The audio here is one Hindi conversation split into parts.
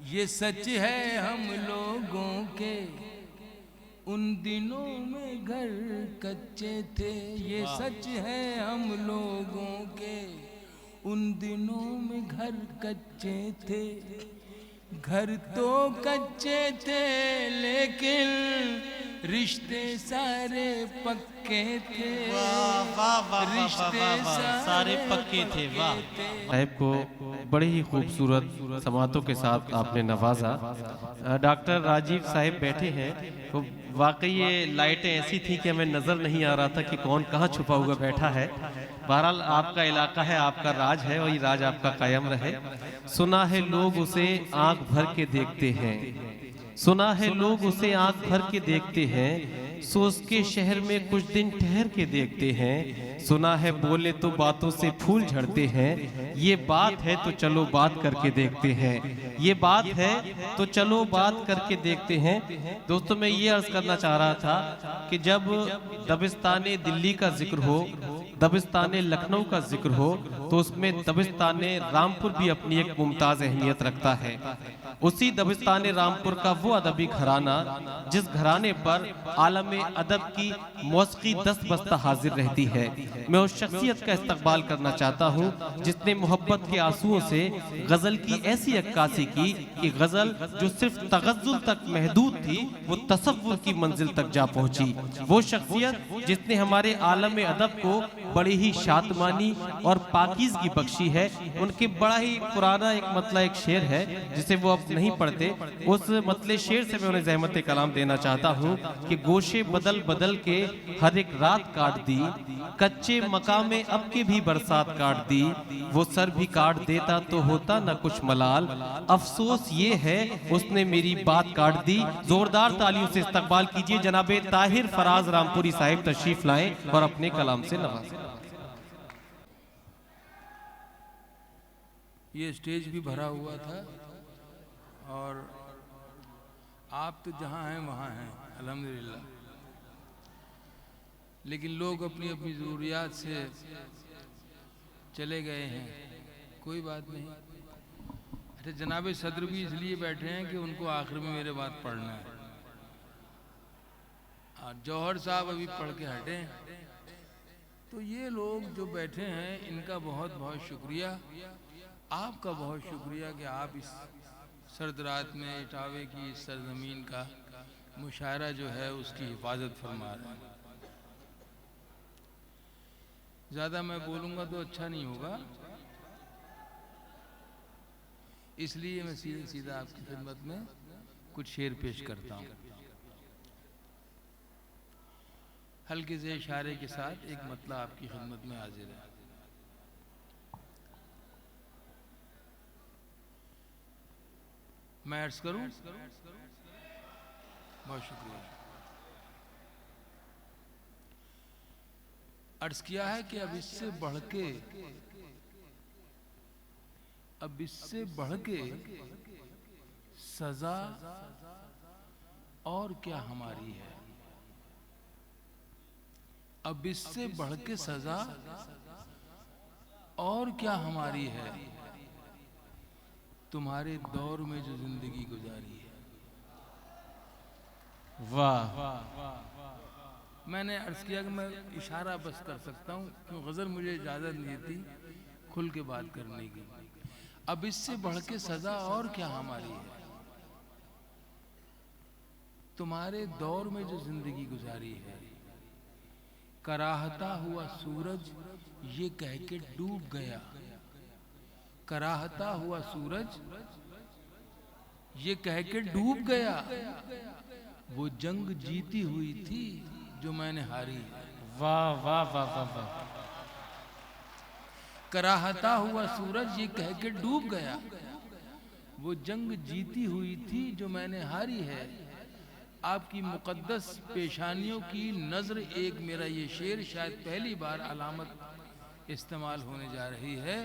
ये सच है हम लोगों के उन दिनों में घर कच्चे थे। ये सच है हम लोगों के उन दिनों में घर कच्चे थे। घर तो कच्चे थे लेकिन रिश्ते सारे पक्के थे। वाह वाह वाह रिश्ते सारे पक्के थे। वाह साहब को बड़े ही खूबसूरत समातों के साथ आपने नवाजा। डॉक्टर राजीव साहब बैठे हैं तो वाकई ये लाइटें ऐसी थी कि हमें नज़र नहीं आ रहा था कि कौन कहाँ छुपा हुआ बैठा है। बहरहाल आपका इलाका है, आपका राज है और ये राज आपका कायम रहे। सुना है लोग उसे आंख भर के देखते हैं, सुना है लोग उसे आंख भर के देखते हैं, सोच के शहर में कुछ दिन ठहर के देखते हैं। सुना है बोले तो बातों से फूल झड़ते हैं, ये बात है तो चलो बात करके देखते हैं। ये बात है तो चलो बात करके देखते हैं। दोस्तों मैं ये अर्ज करना चाह रहा था कि जब दबिस्तान दिल्ली का जिक्र हो, दबिस्तान लखनऊ का जिक्र हो, तो उसमें दबिस्तान रामपुर भी अपनी एक मुमताज अहमियत रखता है। उसी दबिस्तान रामपुर का वो अदबी घराना जिस घराने पर आलम अदब की मौसीकी दस्त बस्ता हाजिर रहती है, मैं उस शख्सियत का इस्तकबाल करना चाहता हूँ जिसने मोहब्बत के आंसुओं से गजल की ऐसी अक्कासी की कि गजल जो सिर्फ तगज़्ज़ुल तक महदूद थी वो तसव्वुर की मंजिल तक जा पहुंची। वो शख्सियत जिसने हमारे आलम अदब को बड़ी ही शातमानी और पाकीज़गी बख्शी है। उनके बड़ा ही पुराना एक मतला एक शेर है जिसे वो अब नहीं पढ़ते, उस मतले शेर से मैं उन्हें ज़हमत कलाम देना चाहता हूँ कि गोशे बदल बदल के हर एक रात काट दी, कच्चे मकामे अब के भी बरसात काट दी, वो सर भी काट देता तो होता न कुछ मलाल, अफसोस ये है उसने मेरी बात काट दी। जोरदार तालियों से इस्तकबाल कीजिए जनाबे ताहिर फराज रामपुरी साहिब तशरीफ लाएं और अपने कलाम से नवाजें। ये स्टेज भी भरा हुआ था और आप तो जहाँ हैं वहाँ हैं अल्हम्दुलिल्लाह, लेकिन लोग अपनी अपनी ज़रूरियात से चले गए हैं, कोई बात नहीं। अच्छा जनाब सदर भी इसलिए बैठे हैं कि उनको आखिर में मेरे बात पढ़ना है। और जौहर साहब अभी पढ़ के हटे, तो ये लोग जो बैठे हैं इनका बहुत बहुत शुक्रिया, आपका बहुत शुक्रिया कि आप इस सर्द रात में इटावे की इस सरजमीन का मुशायरा जो है उसकी हिफाजत फरमा रहे हैं। ज़्यादा मैं बोलूँगा तो अच्छा नहीं होगा, इसलिए मैं सीधे सीधा आपकी खिदमत में कुछ शेर पेश करता हूँ। हल्के से इशारे के साथ एक मतला आपकी खिदमत में हाजिर है। मैं अर्ज करूं? बहुत शुक्रिया। अर्ज किया है कि अब इससे बढ़ के सजा और क्या हमारी है। अब इससे बढ़ के सजा और क्या हमारी है, तुम्हारे दौर में जो जिंदगी गुजारी है। वाह मैंने अर्ज किया कि मैं इशारा बस कर सकता हूँ क्योंकि गजल मुझे इजाजत नहीं देती खुल के बात करने की। अब इससे बढ़ के सजा और क्या हमारी है, तुम्हारे दौर में जो जिंदगी गुजारी है। कराहता हुआ सूरज ये कह के डूब गया, कराहता हुआ सूरज ये कह के डूब गया, वो जंग जीती हुई थी जो मैंने हारी। वाह वाह वाह वाह वाह। कराहता हुआ सूरज ये कह के डूब गया, वो जंग जीती हुई थी जो मैंने हारी है। आपकी मुकद्दस पेशानियों की नजर एक मेरा ये शेर शायद पहली बार अलामत इस्तेमाल होने जा रही है।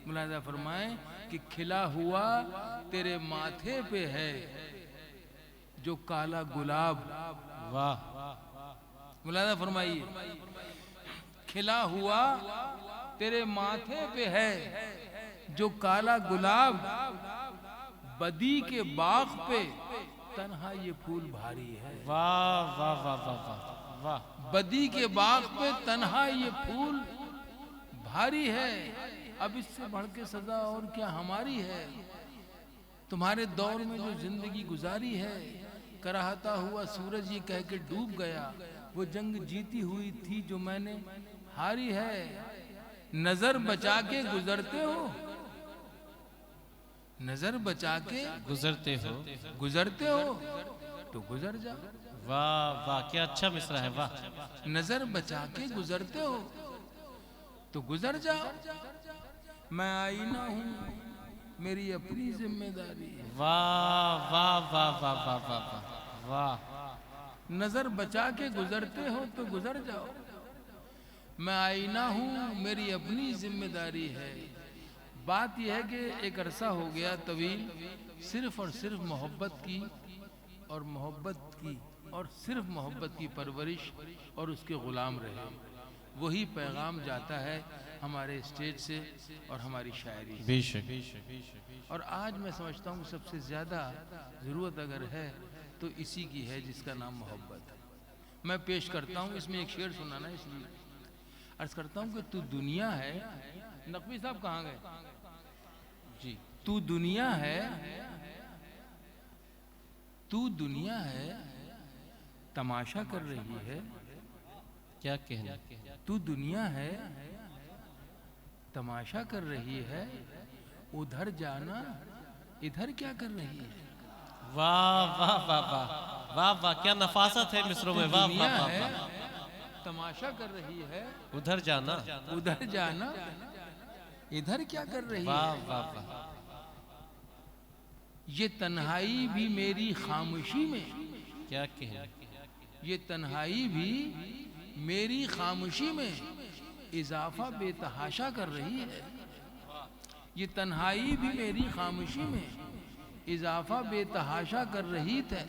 मुलाहिजा फरमाएं कि खिला हुआ तेरे माथे पे है जो काला गुलाब। वाह मुलाहिजा फरमाइए, खिला हुआ तेरे माथे पे है जो काला गुलाब, बदी के बाग पे तन्हा ये फूल भारी है। वाह वाह वाह वाह वाह वाह। बदी के बाग पे तन्हा ये फूल भारी है, अब इससे बढ़ के सजा और क्या हमारी है। तुम्हारे दौर में जो जिंदगी गुजारी है, कराहता हुआ सूरज ये कह के डूब गया, वो जंग जीती हुई थी जो मैंने हारी है। नजर बचा के गुजरते हो, नजर बचा के गुजरते हो, गुजरते हो तो गुजर जाओ। वाह वाह, क्या अच्छा मिसरा है, वाह। नजर बचा के गुजरते हो तो गुजर जाओ। मैं आईना हूँ, मेरी अपनी जिम्मेदारी है। वाह वाह वाह वाह वाह वाह वाह वाह। नजर बचा के गुजरते हो तो गुजर जाओ। मैं आईना हूँ, मेरी अपनी जिम्मेदारी है। बात यह है कि एक अरसा हो गया तवील सिर्फ और सिर्फ मोहब्बत की और मोहब्बत की और सिर्फ मोहब्बत की परवरिश और उसके गुलाम रहे। वही पैगाम जाता है हमारे स्टेज से और हमारी शायरी से। बेशक। और आज मैं समझता हूँ सबसे ज़्यादा ज़रूरत अगर है तो इसी की है, जिसका नाम मोहब्बत है। मैं पेश करता हूँ, इसमें एक शेर सुनाना इसलिए अर्ज करता हूँ कि तू दुनिया है। नकवी साहब कहाँ गए जी? तू दुनिया है, तू दुनिया है, तमाशा कर रही है। क्या कहना। तू दुनिया है, तमाशा कर रही है। उधर जाना, इधर क्या कर रही है। वाह वाह वाह वाह वाह वाह, क्या नफासत है मिसरों में, वाह दुनिया वाह वाह है, वाह। तमाशा कर रही है। उधर जाना, उधर जाना, इधर क्या कर रही वाह है। वाह वाह। ये तन्हाई भी मेरी खामोशी में, क्या कहना। ये तन्हाई भी मेरी खामोशी में इजाफा बेतहाशा कर रही है। ये तन्हाई भी मेरी खामोशी में इजाफा बेतहाशा कर रही थे।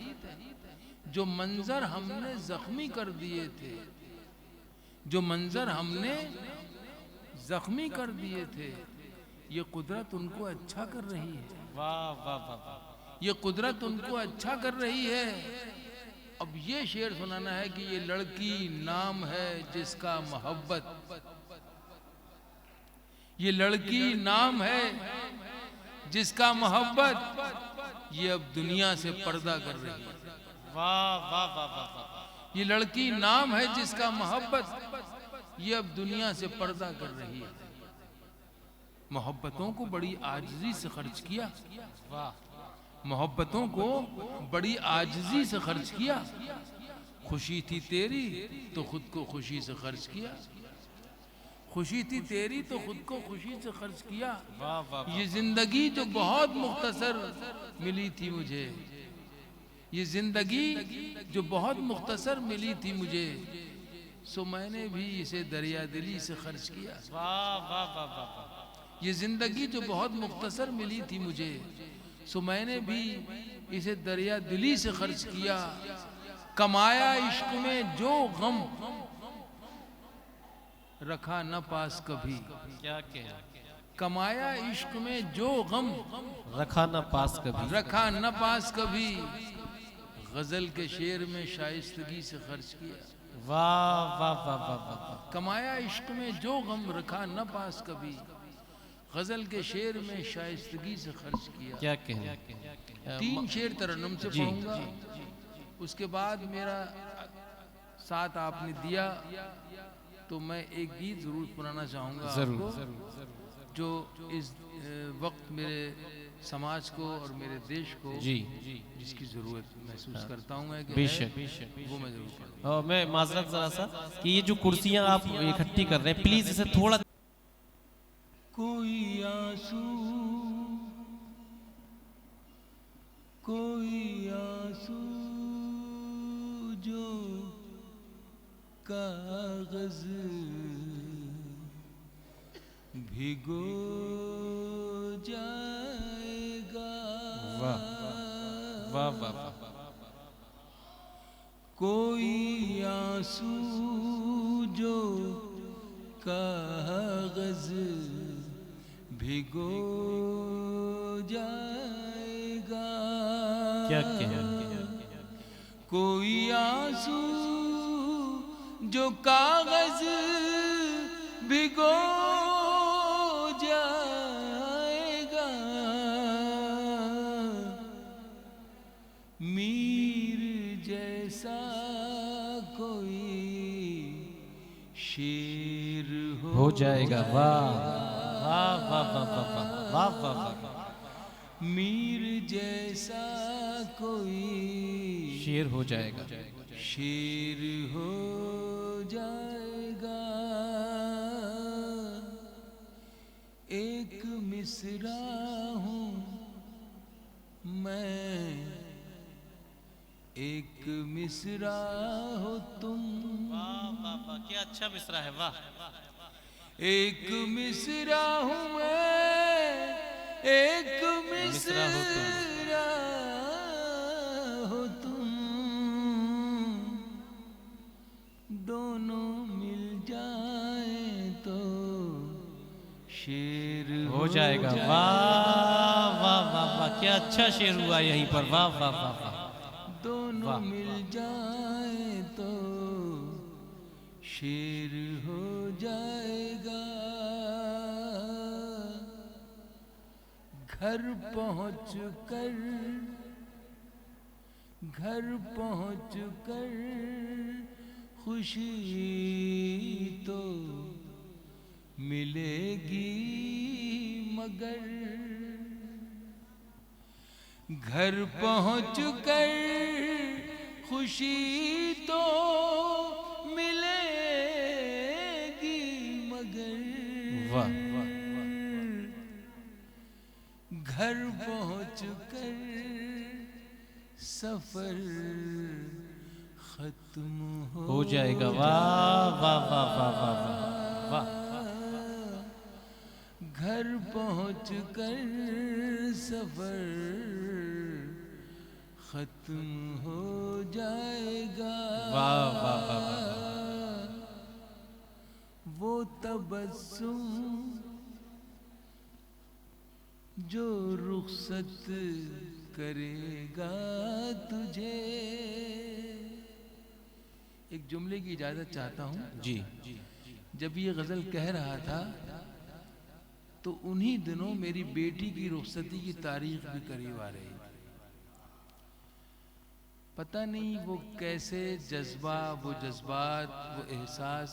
जो मंजर हमने जख्मी कर दिए थे, जो मंजर हमने जख्मी कर दिए थे, ये कुदरत उनको अच्छा कर रही है। वाह वाह वाह वाह। ये कुदरत उनको अच्छा कर रही है। अब ये शेर सुनाना है कि ये लड़की नाम है जिसका मोहब्बत, ये लड़की नाम है जिसका मोहब्बत, ये अब दुनिया से पर्दा कर रही है। वाह वाह वाह वाह वाह। ये लड़की नाम है जिसका मोहब्बत, ये अब दुनिया से पर्दा कर रही है। मोहब्बतों को बड़ी आजिज़ी से खर्च किया। वाह। मोहब्बतों को बड़ी आजिज़ी से खर्च किया। खुशी थी तेरी तो खुद को खुशी से खर्च किया। खुशी थी तेरी तो खुद को खुशी से खर्च किया। वाह वाह। ये जिंदगी जो बहुत मुख्तसर मिली थी मुझे, ये जिंदगी जो बहुत मुख्तसर मिली थी मुझे, सो मैंने भी इसे दरिया दिली से खर्च किया। वाह वाह वाह वाह। ये जिंदगी जो बहुत मुख्तसर मिली थी मुझे, सो मैंने भी इसे दरिया दिली से खर्च किया। कमाया इश्क में जो गम, रखा न पास कभी। क्या कहना। कमाया इश्क में जो गम, रखा न पास कभी। रखा न पास कभी। गजल के शेर में शाइस्तगी से खर्च किया। वाह वाह वाह वाह वाह। कमाया इश्क में जो गम, रखा न पास कभी। गजल के शेर में शाइस्तगी से खर्च किया। क्या कहना। 3 शेर तरन्नुम से पढ़ूंगा, उसके बाद मेरा साथ आपने दिया तो मैं एक गीत जरूर सुनाना चाहूँगा आपको, जो इस वक्त मेरे समाज को और मेरे देश को जी जिसकी ज़रूरत महसूस करता हूँ मैं कि बेशक है, वो मैं जरूर पढ़ूंगा। और मैं माजरत जरा सा कि ये जो कुर्सियां आप इकट्ठी कर रहे हैं, प्लीज इसे थोड़ा। कोई आंसू, कोई आंसू जो कागज भिगो जाएगा। वाह वाह वाह वाह। कोई आंसू जो कागज भिगो जाएगा। क्या कहें। कोई आंसू जो कागज भिगो जाएगा, मीर जैसा कोई शेर हो जाएगा। वाह वाह वाह वाह वाह वाह वाह वाह। मीर जैसा कोई शेर हो जाएगा। शेर हो जाएगा। एक मिसरा हूँ मैं, एक मिसरा हो तुम। वाह वाह वाह, क्या अच्छा मिसरा है। वाह। एक मिसरा हूँ मैं, एक मिसरा हो तुम। मिसरा हो तुम। दोनों मिल जाए तो शेर हो जाएगा। वाह वाह वाह वाह, क्या अच्छा शेर हुआ यहीं पर। वाह वाह वाह वाह। दोनों वाह। मिल जाए तो शेर हो जाएगा। घर पहुँच कर खुशी तो मिलेगी मगर, घर पहुँच कर खुशी तो मिलेगी मगर। वाह। घर पहुँच कर सफर खत्म हो जाएगा। वाह वाह वाह वाह वाह वाह। घर पहुँच कर सफर खत्म हो जाएगा। वाह वाह वाह वाह। वो तबस्सुम जो रुखसत करेगा तुझे। एक जुमले की इजाजत चाहता हूँ जी। जब ये गजल कह रहा था तो उन्हीं दिनों मेरी बेटी की रुखसती की तारीख भी करीब आ रही। पता नहीं वो कैसे जज्बा, वो जज्बात, वो एहसास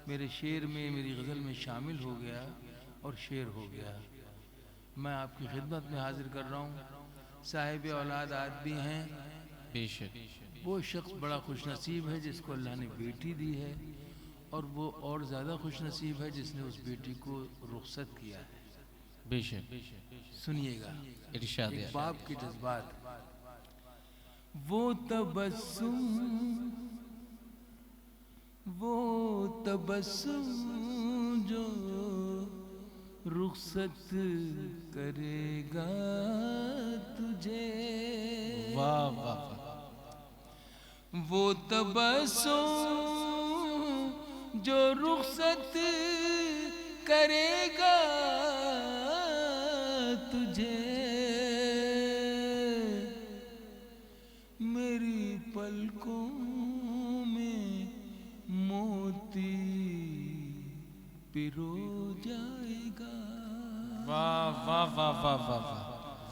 मेरे शेर में, मेरी गजल में शामिल हो गया और शेर हो गया। मैं आपकी खिदमत में हाजिर कर रहा हूँ। साहिब औलाद आदमी हैं, बेशक। वो शख्स बड़ा खुश नसीब है जिसको अल्लाह ने बेटी दी है, और वो और ज़्यादा खुश नसीब है जिसने उस बेटी को रुखसत किया है। बेशक। सुनिएगा इरशाद एक है। बाप के जज्बात। वो तबस्सुम जो रुखसत करेगा तुझे। वाह वाह वाह। वो तबस्सुम जो रुखसत करेगा तुझे। मेरी पलकों में मोती पिरो जाएगा। वाह वाह वाह वाह वाह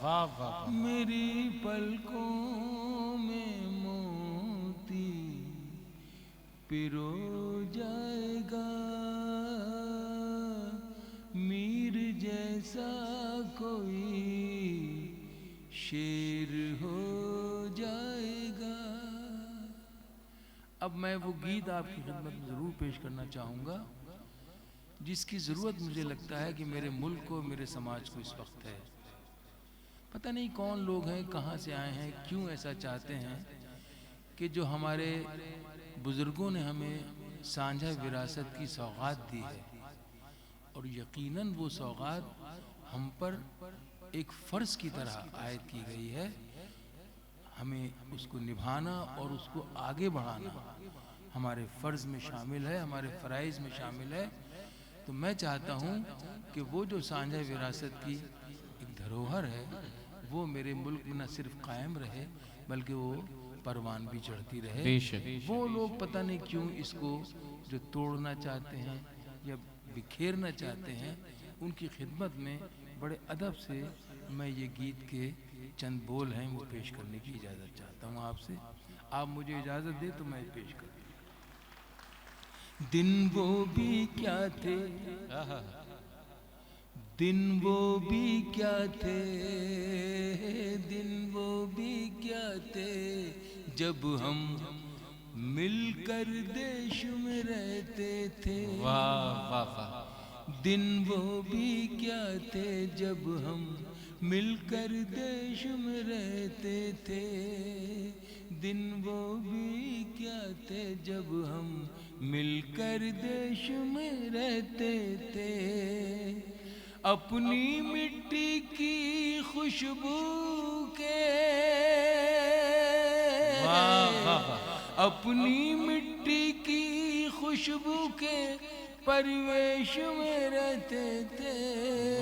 वाह वाह। मेरी पलकों में मोती पिरो जाएगा। मीर जैसा कोई शेर हो जाएगा। अब मैं वो गीत आपकी खिदमत में ज़रूर पेश करना चाहूँगा जिसकी ज़रूरत मुझे लगता है कि मेरे मुल्क को, मेरे समाज को इस वक्त है। पता नहीं कौन लोग हैं, कहाँ से आए हैं, क्यों ऐसा चाहते हैं कि जो हमारे बुज़ुर्गों ने हमें साझा विरासत की सौगात दी है, और यकीनन वो सौगात हम पर एक फ़र्ज़ की तरह आयद की गई है। हमें उसको निभाना और उसको आगे बढ़ाना हमारे फ़र्ज़ में शामिल है, हमारे फ़राइज़ में शामिल है। तो मैं चाहता हूँ कि वो जो साझा विरासत की एक धरोहर है वो मेरे मुल्क में न सिर्फ कायम रहे बल्कि वो परवान भी चढ़ती रहे। बेशक। वो लोग पता नहीं क्यों इसको जो तोड़ना चाहते हैं या बिखेरना चाहते हैं, उनकी खिदमत में बड़े अदब से मैं ये गीत के चंद बोल हैं वो पेश करने की इजाज़त चाहता हूँ आपसे। आप मुझे इजाज़त दे तो मैं पेश करूँ। दिन वो भी क्या थे, दिन वो भी क्या थे, दिन वो भी क्या थे, जब हम मिलकर देश में रहते थे। वाह वाह वाह। दिन वो भी क्या थे जब हम मिलकर देश में रहते थे। दिन वो भी क्या थे जब हम मिलकर देश में रहते थे। अपनी मिट्टी की खुशबू के, वाह वाह वाह। अपनी मिट्टी की खुशबू के परिवेश में रहते थे।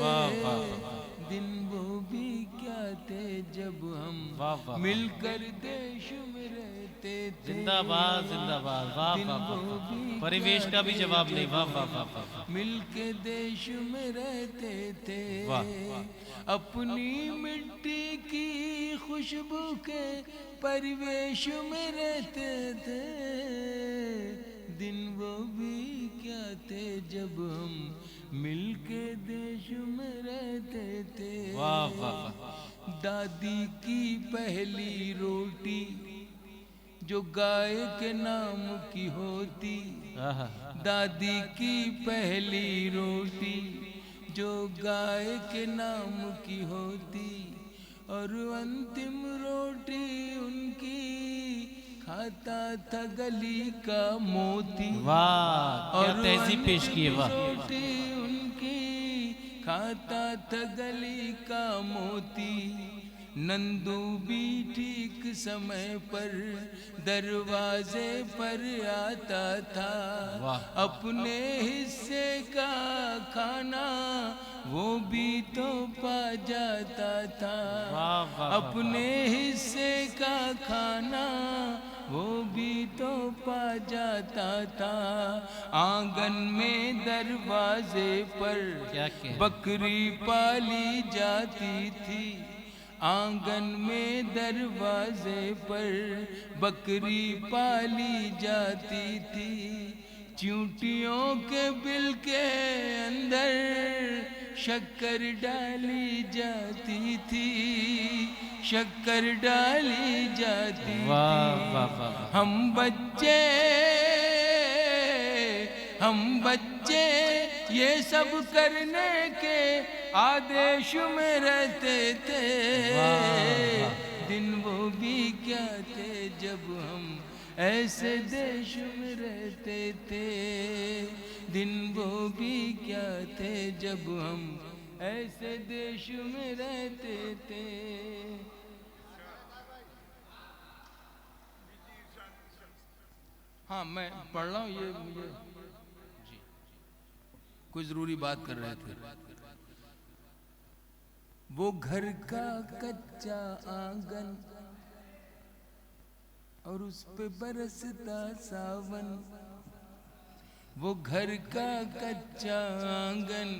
वाह वाह वाह। दिन वो भी क्या थे जब हम वाह वाह। मिलकर देश में रहते थे। जिंदाबाद जिंदाबाद। वाह दिन वाह वो वाह। भी परिवेश क्या का भी थे जवाब नहीं। जब वाह वाह हम वाह वाह। मिलके देश में रहते थे। वाह। अपनी मिट्टी की खुशबू के परिवेश में रहते थे। दिन वो भी क्या थे जब हम मिलके देश में रहते थे। वाह वाह वाह। दादी की पहली रोटी जो गाय के नाम की होती। आहा। दादी की पहली रोटी जो गाय के नाम की होती, और अंतिम रोटी उनकी खाता था गली का मोती। वाह क्या और तहजीब पेश की है। वाह। रोटी उनकी खाता था गली का मोती। नंदू भी ठीक समय पर दरवाजे पर आता था। वाह। अपने हिस्से का खाना वो भी तो पा जाता था। वाह वाह। अपने हिस्से का खाना वो भी तो पा जाता था। आंगन में दरवाजे पर क्या कह। बकरी पाली जाती थी। आंगन में दरवाजे पर बकरी पाली जाती थी। चींटियों के बिल के अंदर शक्कर डाली जाती थी। शक्कर डाली जाती थी। वाह वाह वाह। हम बच्चे ये सब करने के आदेश में रहते थे। दिन वो भी क्या थे जब हम ऐसे देश में रहते थे। दिन वो भी क्या थे जब हम ऐसे देश में रहते थे। हाँ मैं पढ़ रहा हूँ, ये मुझे कोई जरूरी बात कर रहे थे। वो घर का कच्चा आंगन और उस पे बरसता सावन। वो घर का कच्चा आंगन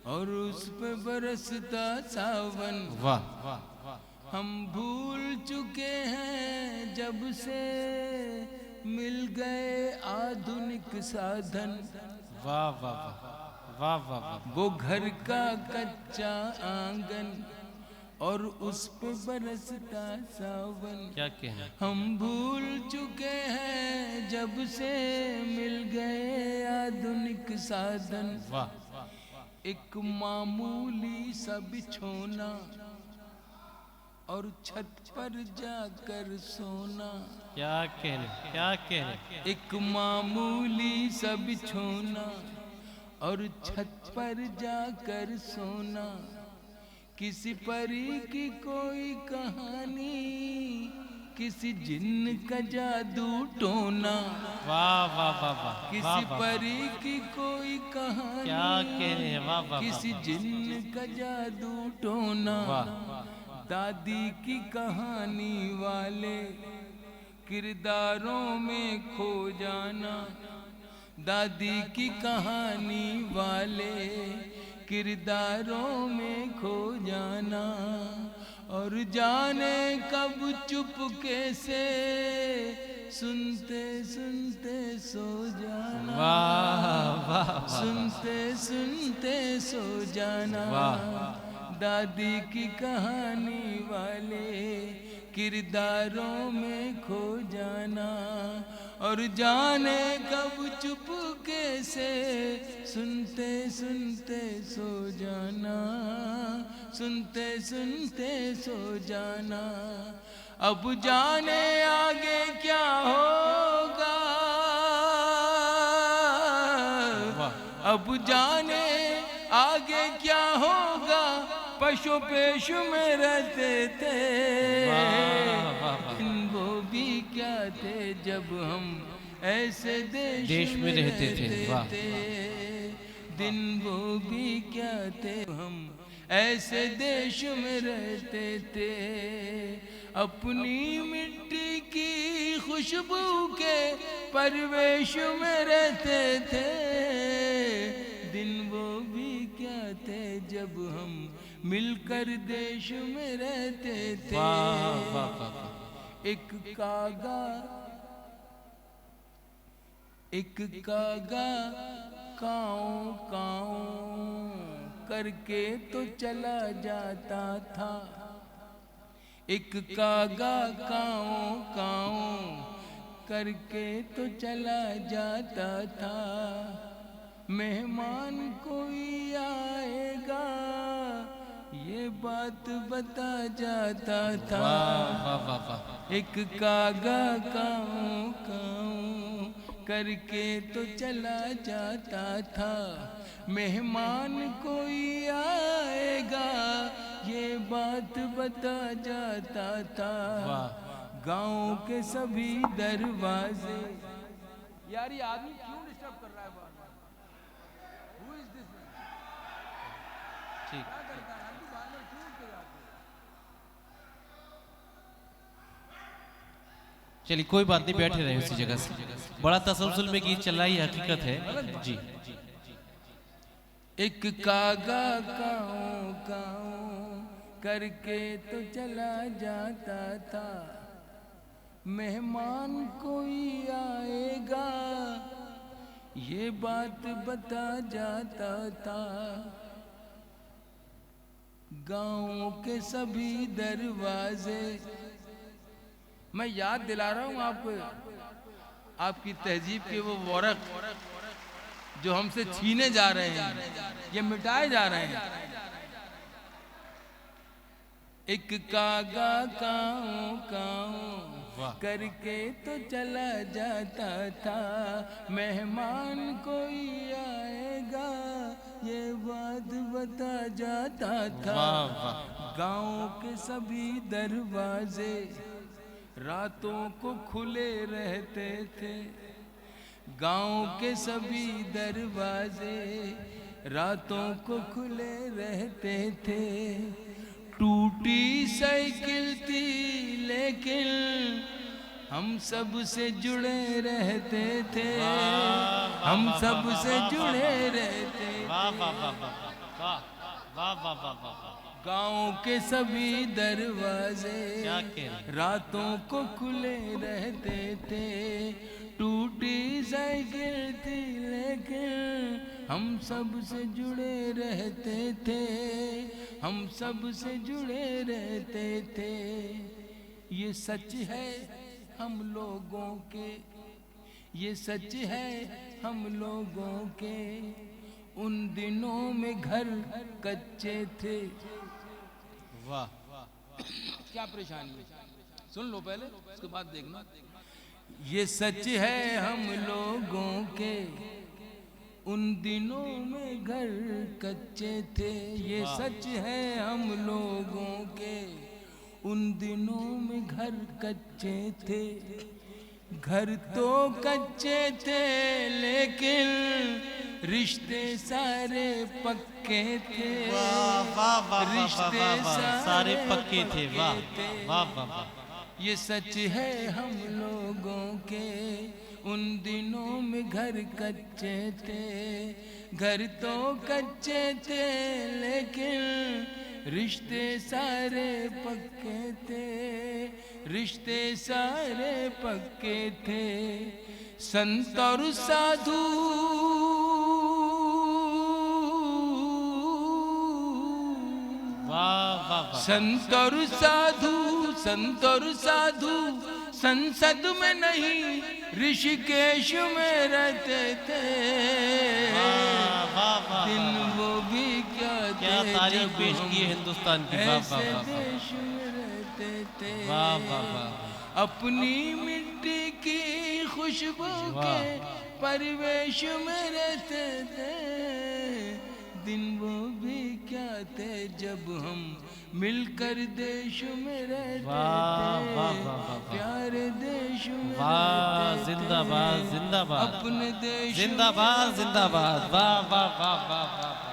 और उस पे बरसता सावन। वाह। हम भूल चुके हैं जब से मिल गए आधुनिक साधन। वाह वाह वाह वाह वाह वाह। वो घर का कच्चा आंगन और उस पे बरसता सावन। क्या कहना। हम भूल चुके हैं जब से मिल गए आधुनिक साधन। वाह। एक मामूली सा बिछोना और छत पर जाकर सोना। क्या कहने क्या कहने। एक मामूली सा बिछोना और छत पर जाकर सोना। किसी परी की कोई कहानी, किसी जिन्न का जादू टोना। वाह वाह वाह वाह। किसी परी की कोई कहानी, क्या कहने। वाह वाह। किसी जिन्न का जादू टोना। दादी की कहानी वाले किरदारों में खो जाना, दादी की कहानी वाले किरदारों में खो जाना, और जाने कब चुपके से सुनते सुनते सो जाना, वाह वाह सुनते सुनते सो जाना, दादी की कहानी वाले किरदारों में खो जाना, और जाने कब चुपके से सुनते सुनते सो जाना, सुनते सुनते सो जाना। अब जाने आगे क्या होगा, अब जाने आगे क्या होगा, पशु पेशु में रहते थे, वो भी क्या थे जब हम ऐसे देश में रहते थे, दिन वो भी क्या थे हम ऐसे देश में रहते थे, अपनी मिट्टी की खुशबू के परिवेश में रहते थे, दिन वो भी क्या थे जब हम मिलकर देश में रहते थे। एक कागा काऊ काऊ करके तो चला जाता था, एक कागा काऊ काऊ करके तो चला जाता था, मेहमान कोई आएगा ये बात बता जाता था, एक कागा काऊ काऊ करके तो चला जाता था, मेहमान कोई आएगा ये बात बता जाता था, गांव के सभी दरवाजे। यार ये आदमी क्यों डिस्टर्ब कर रहा है बार बार? Who is this man? ठीक क्या करता है? तू बार बार क्यों उठ के जाता है? चलिए कोई बात नहीं, बैठे रहे उसी जगह से। बड़ा तसलसल में गीत चल रहा है, हकीकत है जी। एक कागा काऊ काऊ करके तो चला जाता था, मेहमान कोई आएगा ये बात बता जाता था, गांव के सभी दरवाजे। मैं याद दिला रहा हूं आपको आपकी तहजीब के वो वरक जो हमसे छीने जा रहे हैं, ये मिटाए जा रहे हैं। एक कागा काऊ काऊ करके तो चला जाता था, मेहमान कोई आएगा ये बात बता जाता था, गांव के सभी दरवाजे रातों को खुले रहते थे, गांव के सभी दरवाजे रातों को खुले रहते थे, टूटी साइकिल थी लेकिन हम सब से जुड़े रहते थे, हम सब से जुड़े रहते थे, गांव के सभी दरवाजे रातों को खुले रहते थे, टूटी साइकिल थी लेकिन हम सब से जुड़े रहते थे, हम सब से जुड़े रहते थे। ये सच है हम लोगों के, ये सच है हम लोगों के, उन दिनों में घर कच्चे थे। वाह क्या परेशानी है? सुन लो पहले, उसके बाद देखना। ये सच है हम लोगों के, उन दिनों में घर कच्चे थे, ये सच है हम लोगों के, उन दिनों में घर कच्चे थे, घर तो कच्चे थे लेकिन रिश्ते सारे पक्के थे, वाह वाह वाह वाह रिश्ते वाह वाह, सारे पक्के थे, वाह थे। वाह वाह वाह। ये सच है हम लोगों के, उन दिनों में घर कच्चे थे, घर तो कच्चे थे लेकिन रिश्ते सारे पक्के थे, रिश्ते सारे पक्के थे। संत और साधु वाह वाह वाह। संत और साधु, संत और साधु संसद में नहीं ऋषिकेश में रहते थे। वाह वाह वाह। दिन वो भी क्या क्या थे तारीफ जब पेश हम की है हिंदुस्तान की, वाह ऐसे वाह वाह देश में रहते थे। वाह वाह वाह। अपनी मिट्टी की खुशबू के परिवेश में रहते थे। दिन वो भी क्या थे जब हम मिलकर देश में रहते वाह थे, वाह वाह वाह। प्यारे देश में वाह रहते थे। जिंदाबाद जिंदाबाद अपने देश में जिंदाबाद जिंदाबाद, वाह वाह वाह वाह वाह।